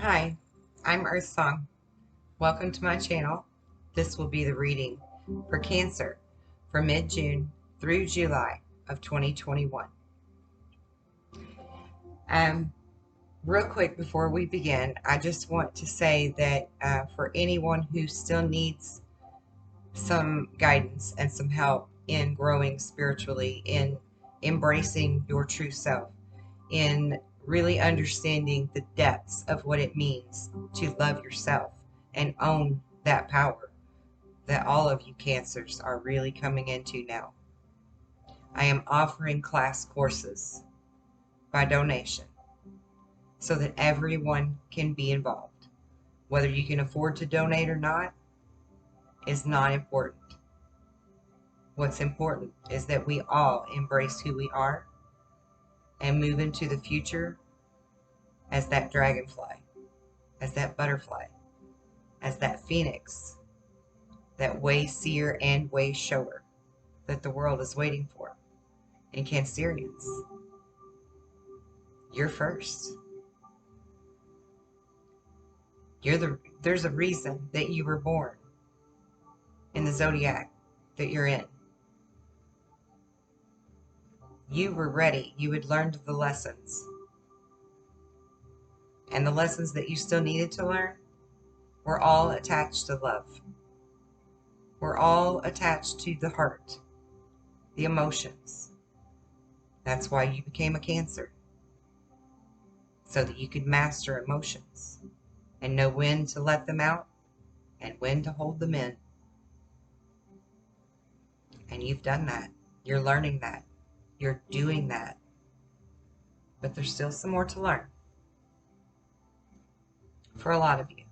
Hi, I'm Earth Song. Welcome to my channel. This will be the reading for Cancer for mid-June through July of 2021. Um, Real quick before we begin, I just want to say that for anyone who still needs some guidance and some help in growing spiritually, in embracing your true self, in really understanding the depths of what it means to love yourself and own that power that all of you cancers are really coming into now. I am offering class courses by donation so that everyone can be involved. Whether you can afford to donate or not is not important. What's important is that we all embrace who we are and move into the future as that dragonfly, as that butterfly, as that phoenix, that way seer and way shower that the world is waiting for. And Cancerians, you're first. There's a reason that you were born in the zodiac that you're in. You were ready. You had learned the lessons. And the lessons that you still needed to learn were all attached to love. We're all attached to the heart, the emotions. That's why you became a Cancer, so that you could master emotions and know when to let them out and when to hold them in. And you've done that. You're learning that. You're doing that. But there's still some more to learn for a lot of you.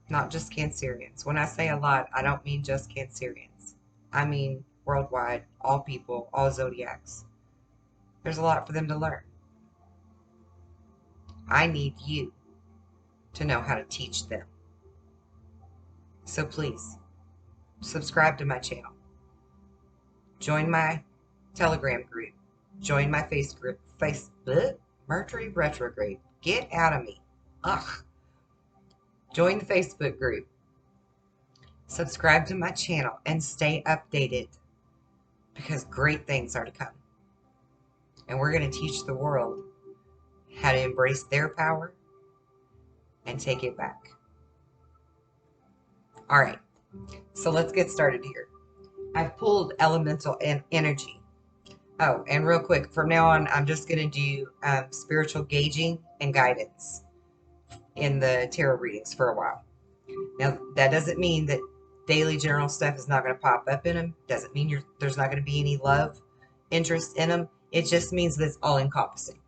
Not just Cancerians. When I say a lot, I don't mean just Cancerians. I mean worldwide, all people, all zodiacs. There's a lot for them to learn. I need you to know how to teach them. So please, subscribe to my channel. Join my Telegram group. Join my Facebook. Mercury retrograde. Get out of me. Ugh. Join the Facebook group. Subscribe to my channel and stay updated, because great things are to come. And we're going to teach the world how to embrace their power and take it back. All right, so let's get started here. I've pulled elemental energy. Oh, and real quick, from now on, I'm just going to do spiritual gauging and guidance in the tarot readings for a while. Now, that doesn't mean that daily general stuff is not going to pop up in them. Doesn't mean there's not going to be any love interest in them. It just means that it's all encompassing.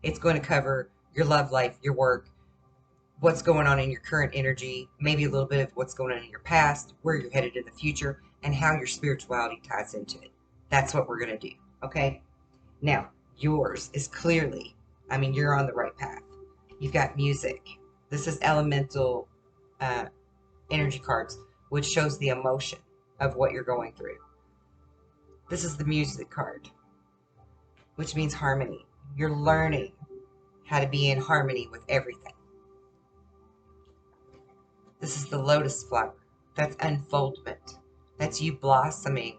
It's going to cover your love life, your work, what's going on in your current energy, maybe a little bit of what's going on in your past, where you're headed in the future, and how your spirituality ties into it. That's what we're going to do. Okay? Now, yours is clearly, you're on the right path. You've got music. This is elemental energy cards, which shows the emotion of what you're going through. This is the music card, which means harmony. You're learning how to be in harmony with everything. This is the lotus flower. That's unfoldment. That's you blossoming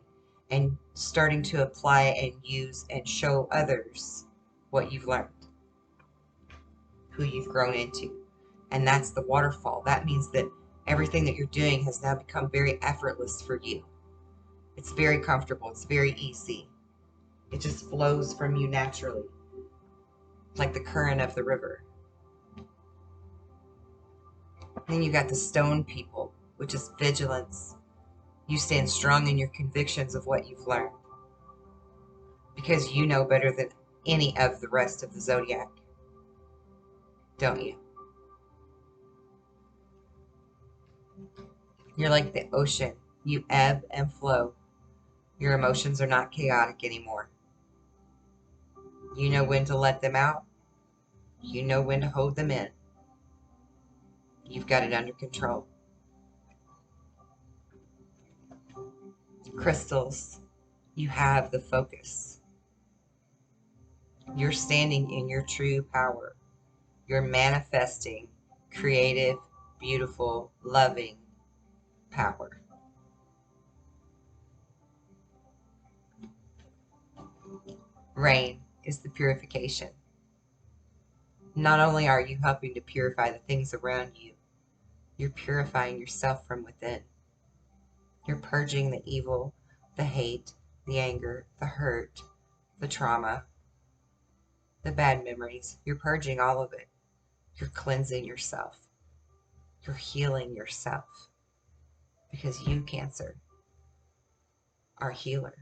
and starting to apply and use and show others what you've learned, who you've grown into. And that's the waterfall. That means that everything that you're doing has now become very effortless for you. It's very comfortable. It's very easy. It just flows from you naturally, like the current of the river. Then you got the stone people, which is vigilance. You stand strong in your convictions of what you've learned, because you know better than any of the rest of the zodiac, don't you? You're like the ocean. You ebb and flow. Your emotions are not chaotic anymore. You know when to let them out. You know when to hold them in. You've got it under control. Crystals, you have the focus. You're standing in your true power. You're manifesting creative, beautiful, loving power. Rain is the purification. Not only are you helping to purify the things around you, you're purifying yourself from within. You're purging the evil, the hate, the anger, the hurt, the trauma, the bad memories. You're purging all of it. You're cleansing yourself. You're healing yourself. Because you, Cancer, are a healer.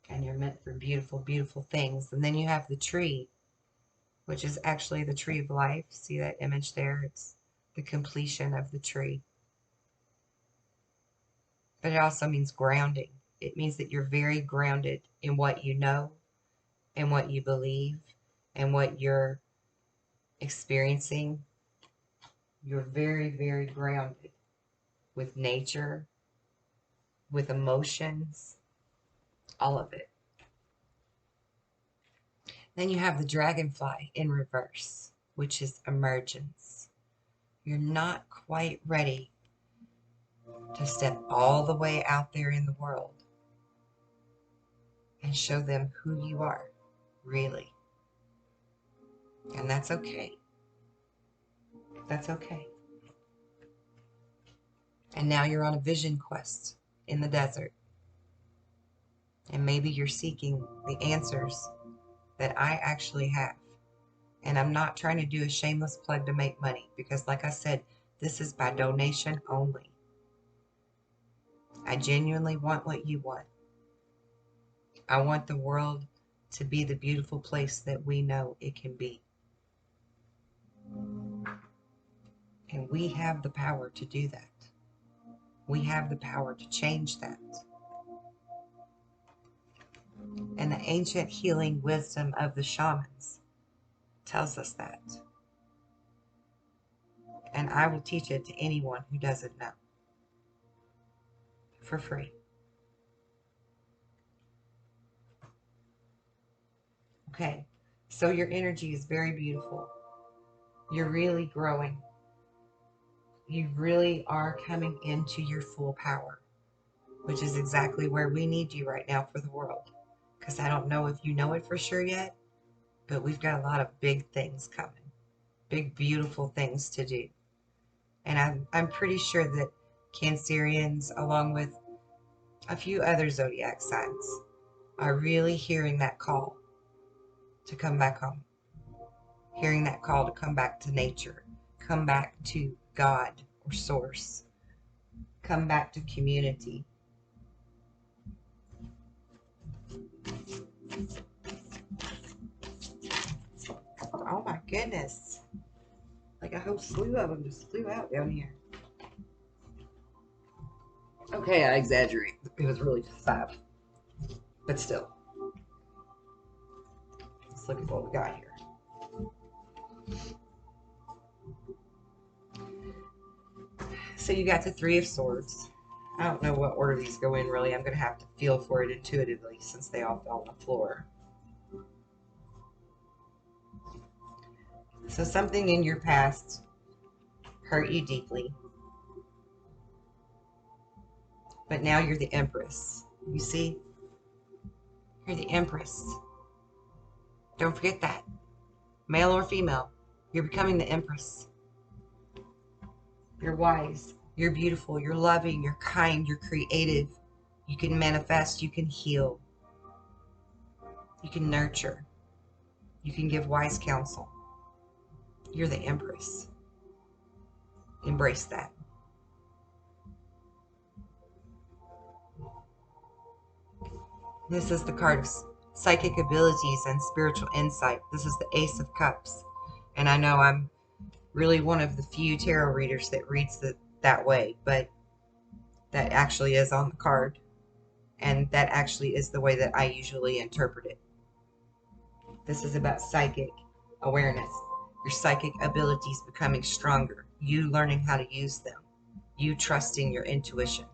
And you're meant for beautiful, beautiful things. And then you have the tree, which is actually the tree of life. See that image there? It's the completion of the tree. But it also means grounding. It means that you're very grounded in what you know and what you believe and what you're experiencing. You're very, very grounded with nature, with emotions, all of it. Then you have the dragonfly in reverse, which is emergence. You're not quite ready to step all the way out there in the world and show them who you are, really. And that's okay. That's okay. And now you're on a vision quest in the desert. And maybe you're seeking the answers that I actually have. And I'm not trying to do a shameless plug to make money because, like I said, this is by donation only. I genuinely want what you want. I want the world to be the beautiful place that we know it can be. And we have the power to do that. We have the power to change that. And the ancient healing wisdom of the shamans tells us that. And I will teach it to anyone who doesn't know. For free. Okay, so your energy is very beautiful. You're really growing. You really are coming into your full power, which is exactly where we need you right now for the world. Because I don't know if you know it for sure yet, but we've got a lot of big things coming. Big, beautiful things to do. And I'm pretty sure that Cancerians, along with a few other zodiac signs, are really hearing that call to come back home. Hearing that call to come back to nature. Come back to God or source. Come back to community. Oh my goodness. Like a whole slew of them just flew out down here. Okay, I exaggerate. It was really just 5. But still. Let's look at what we got here. So you got the 3 of Swords. I don't know what order these go in, really. I'm going to have to feel for it intuitively since they all fell on the floor. So something in your past hurt you deeply. But now you're the Empress. You see? You're the Empress. Don't forget that. Male or female, you're becoming the Empress. You're wise. You're beautiful. You're loving. You're kind. You're creative. You can manifest. You can heal. You can nurture. You can give wise counsel. You're the Empress. Embrace that. This is the card of psychic abilities and spiritual insight. This is the Ace of Cups. And I know I'm really one of the few tarot readers that reads it that way, but that actually is on the card. And that actually is the way that I usually interpret it. This is about psychic awareness. Your psychic abilities becoming stronger. You learning how to use them. You trusting your intuition.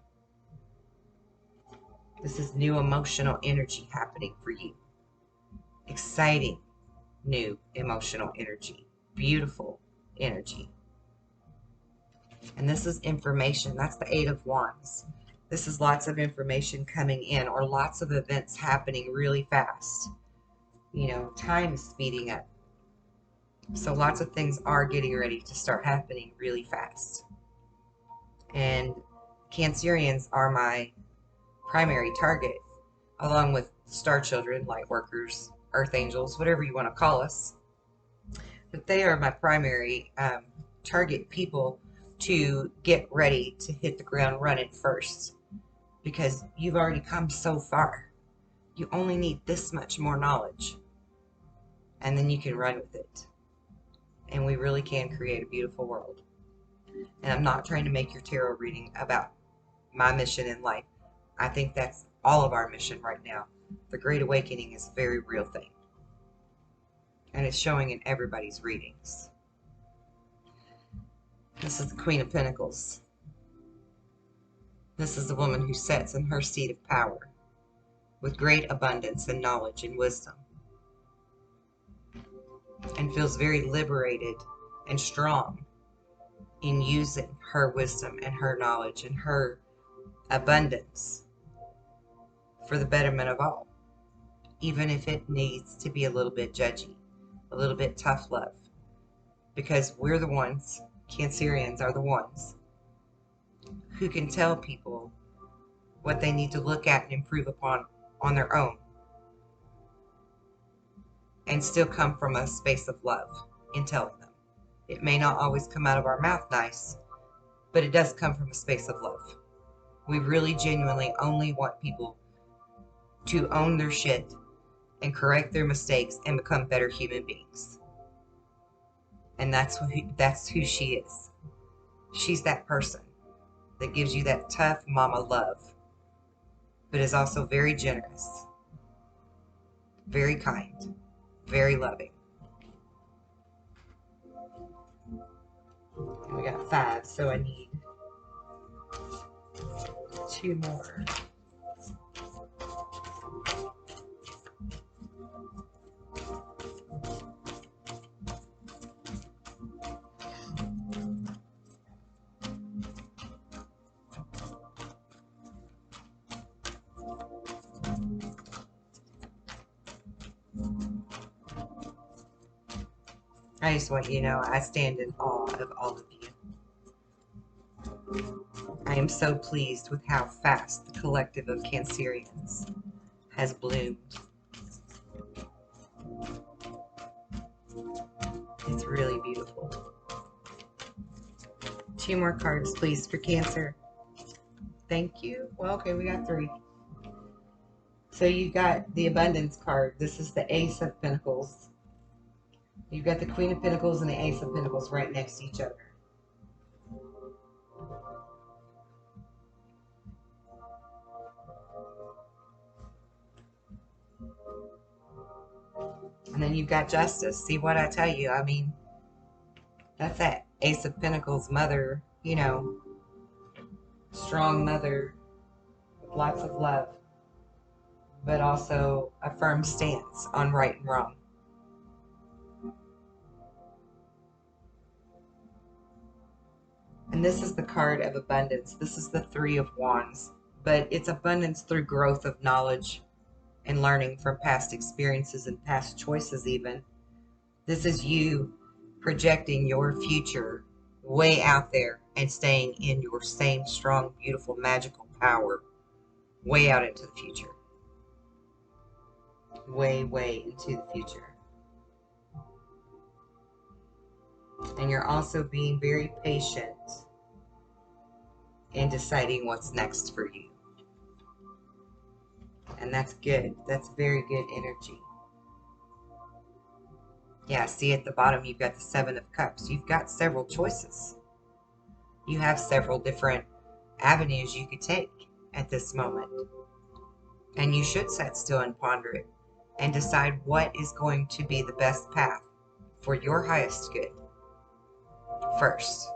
This is new emotional energy happening for you. Exciting, new emotional energy, beautiful energy. And this is information. That's the Eight of Wands. This is lots of information coming in, or lots of events happening really fast. You know, time is speeding up. So lots of things are getting ready to start happening really fast. And Cancerians are my primary target, along with star children, light workers, earth angels, whatever you want to call us. But they are my primary target people to get ready to hit the ground running first, because you've already come so far. You only need this much more knowledge, and then you can run with it. And we really can create a beautiful world. And I'm not trying to make your tarot reading about my mission in life. I think that's all of our mission right now. The Great Awakening is a very real thing. And it's showing in everybody's readings. This is the Queen of Pentacles. This is the woman who sits in her seat of power with great abundance and knowledge and wisdom, and feels very liberated and strong in using her wisdom and her knowledge and her abundance for the betterment of all, even if it needs to be a little bit judgy, a little bit tough love, because we're the ones, Cancerians are the ones, who can tell people what they need to look at and improve upon on their own, and still come from a space of love in telling them. It may not always come out of our mouth nice, but it does come from a space of love. We really genuinely only want people to own their shit and correct their mistakes and become better human beings. And that's who she is. She's that person that gives you that tough mama love, but is also very generous, very kind, very loving. And we got 5, so I need 2 more. I just want you to know I stand in awe of all of you. I am so pleased with how fast the collective of Cancerians has bloomed. It's really beautiful. 2 more cards, please, for Cancer. Thank you. Well, okay, we got 3. So you got the Abundance card. This is the Ace of Pentacles. You've got the Queen of Pentacles and the Ace of Pentacles right next to each other. And then you've got Justice. See what I tell you? I mean, that's that Ace of Pentacles mother, you know, strong mother with lots of love, but also a firm stance on right and wrong. And this is the card of abundance. This is the 3 of Wands, but it's abundance through growth of knowledge and learning from past experiences and past choices even. This is you projecting your future way out there and staying in your same strong, beautiful, magical power way out into the future. Way, way into the future. And you're also being very patient in deciding what's next for you. And that's good. That's very good energy. Yeah, see at the bottom you've got the 7 of Cups. You've got several choices. You have several different avenues you could take at this moment. And you should sit still and ponder it and decide what is going to be the best path for your highest good first,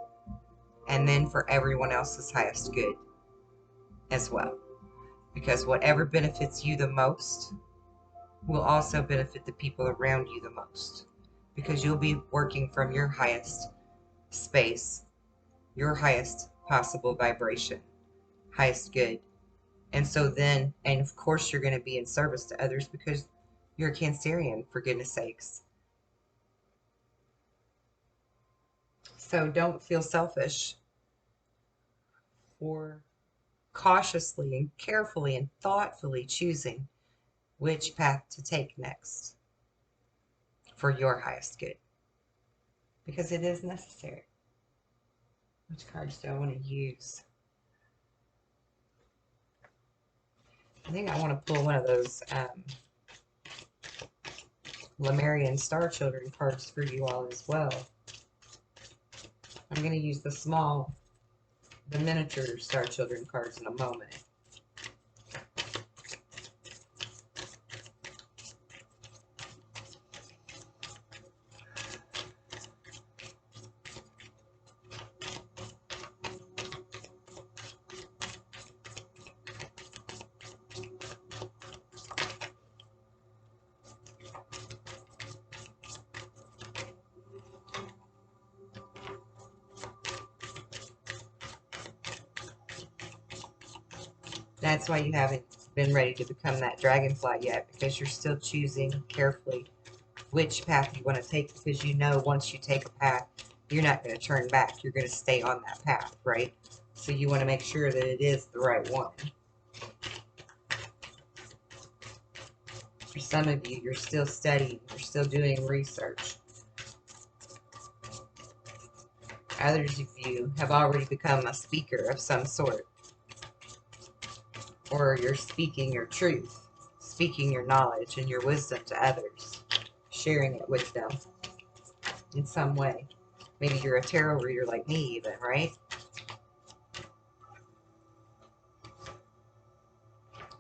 and then for everyone else's highest good as well. Because whatever benefits you the most will also benefit the people around you the most, because you'll be working from your highest space, your highest possible vibration, highest good. And so then, and of course, you're going to be in service to others because you're a Cancerian, for goodness sakes. So don't feel selfish for cautiously and carefully and thoughtfully choosing which path to take next for your highest good, because it is necessary. Which cards do I want to use? I think I want to pull one of those Lemurian Star Children cards for you all as well. I'm going to use the miniature Star Children cards in a moment. That's why you haven't been ready to become that dragonfly yet, because you're still choosing carefully which path you want to take, because you know once you take a path, you're not going to turn back. You're going to stay on that path, right? So you want to make sure that it is the right one. For some of you, you're still studying, you're still doing research. Others of you have already become a speaker of some sort, or you're speaking your truth, speaking your knowledge and your wisdom to others, sharing it with them in some way. Maybe you're a tarot reader like me even, right?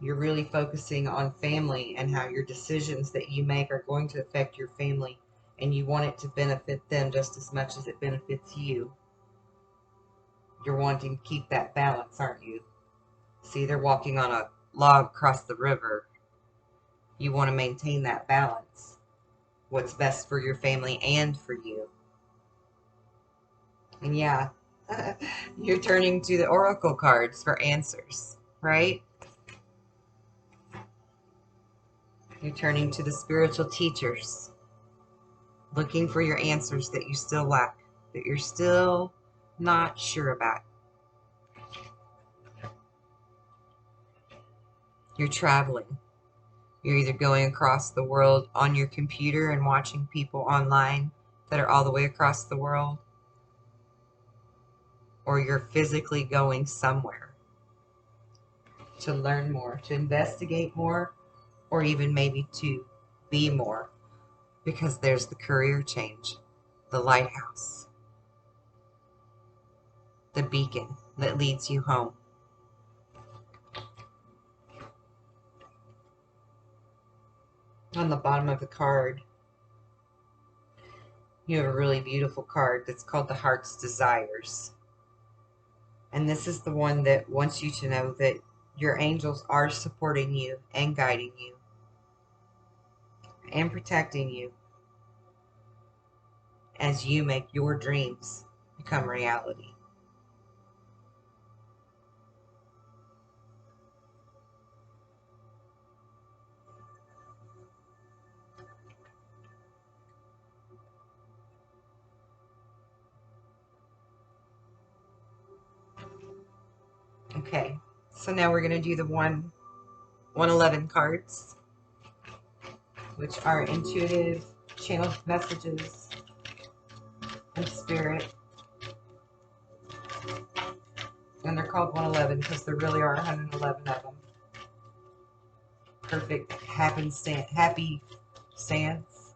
You're really focusing on family and how your decisions that you make are going to affect your family, and you want it to benefit them just as much as it benefits you. You're wanting to keep that balance, aren't you? See, they're walking on a log across the river. You want to maintain that balance. What's best for your family and for you. And yeah, you're turning to the oracle cards for answers, right? You're turning to the spiritual teachers, looking for your answers that you still lack, that you're still not sure about. You're traveling. You're either going across the world on your computer and watching people online that are all the way across the world, or you're physically going somewhere to learn more, to investigate more, or even maybe to be more, because there's the career change, the lighthouse, the beacon that leads you home. On the bottom of the card, you have a really beautiful card that's called the Heart's Desires. And this is the one that wants you to know that your angels are supporting you and guiding you and protecting you as you make your dreams become reality. Okay, so now we're going to do the 111 cards, which are intuitive channeled messages of spirit. And they're called 111 because there really are 111 of them. Perfect happy stance.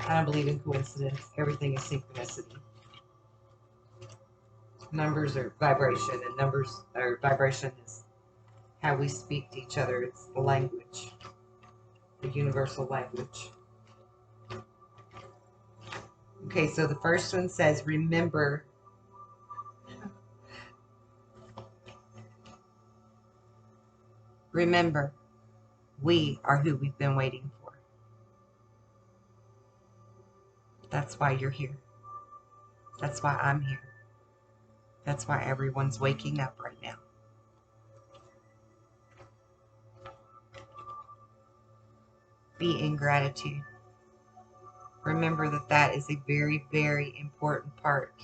I don't believe in coincidence. Everything is synchronicity. Numbers are vibration, and numbers or vibration is how we speak to each other. It's the language, the universal language. Okay, so the first one says, remember. Remember, we are who we've been waiting for. That's why you're here. That's why I'm here. That's why everyone's waking up right now. Be in gratitude. Remember that that is a very, very important part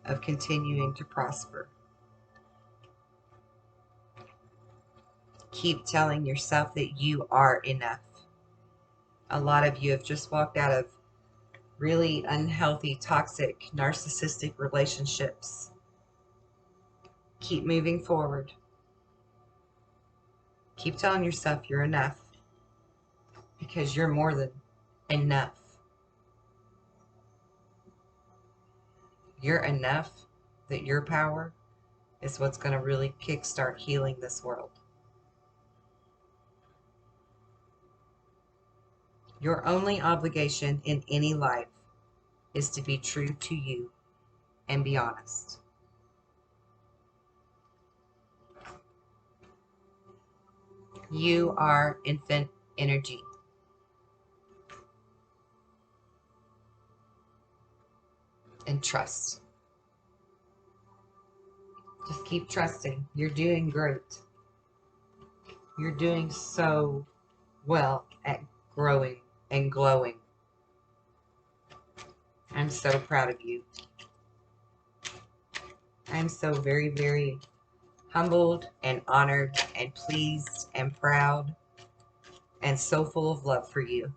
of continuing to prosper. Keep telling yourself that you are enough. A lot of you have just walked out of really unhealthy, toxic, narcissistic relationships. Keep moving forward. Keep telling yourself you're enough, because you're more than enough. You're enough that your power is what's going to really kickstart healing this world. Your only obligation in any life is to be true to you and be honest. You are infinite energy. And trust. Just keep trusting. You're doing great. You're doing so well at growing and glowing. I'm so proud of you. I'm so very, very humbled and honored and pleased and proud and so full of love for you.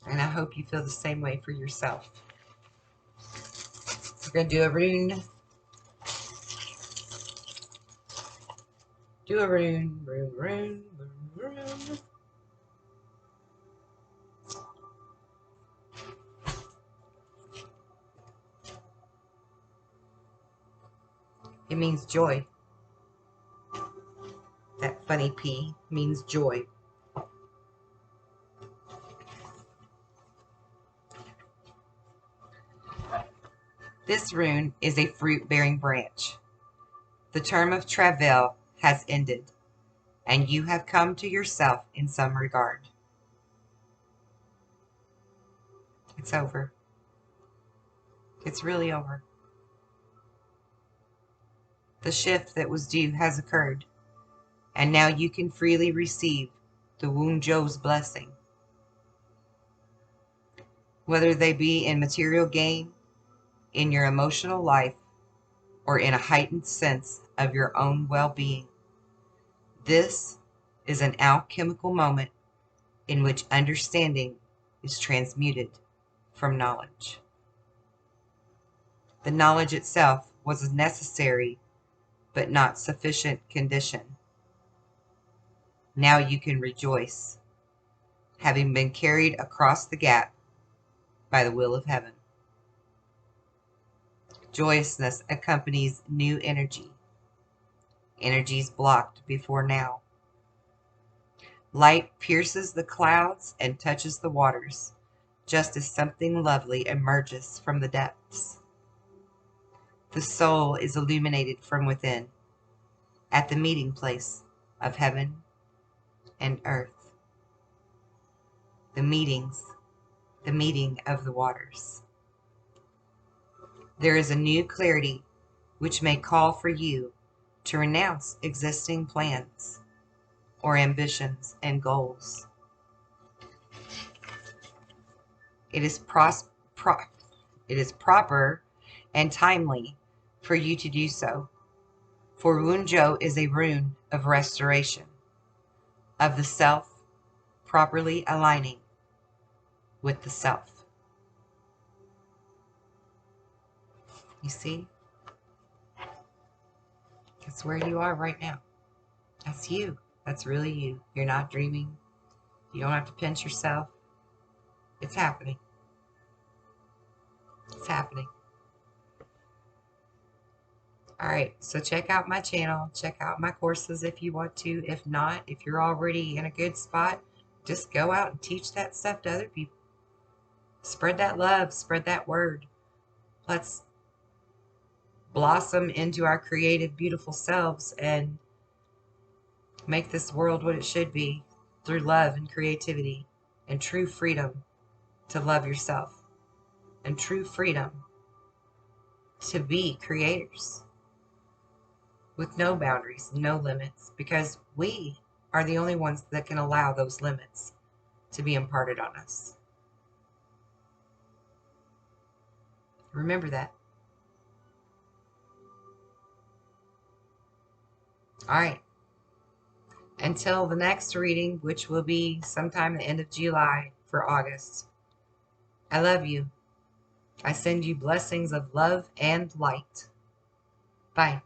And I hope you feel the same way for yourself. We're going to do a rune. Do a rune, rune. It means joy. That funny P means joy. This rune is a fruit-bearing branch. The term of travail has ended, and you have come to yourself in some regard. It's over. It's really over. The shift that was due has occurred, and now you can freely receive the Wunjo's blessing. Whether they be in material gain, in your emotional life, or in a heightened sense of your own well-being. This is an alchemical moment in which understanding is transmuted from knowledge. The knowledge itself was a necessary but not sufficient condition. Now you can rejoice, having been carried across the gap by the will of heaven. Joyousness accompanies new energy. Energies blocked before now. Light pierces the clouds and touches the waters, just as something lovely emerges from the depths. The soul is illuminated from within, at the meeting place of heaven and earth. The meeting of the waters. There is a new clarity which may call for you to renounce existing plans or ambitions and goals. It is proper and timely for you to do so, for Wunjo is a rune of restoration, of the self properly aligning with the self. You see? That's where you are right now. That's you. That's really you. You're not dreaming. You don't have to pinch yourself. It's happening. It's happening. Alright, so check out my channel. Check out my courses if you want to. If not, if you're already in a good spot, just go out and teach that stuff to other people. Spread that love. Spread that word. Let's blossom into our creative, beautiful selves and Make this world what it should be through love and creativity and true freedom to love yourself and true freedom to be creators with no boundaries, no limits, because we are the only ones that can allow those limits to be imparted on us. Remember that. All right. Until the next reading, which will be sometime the end of July for August, I love you. I send you blessings of love and light. Bye.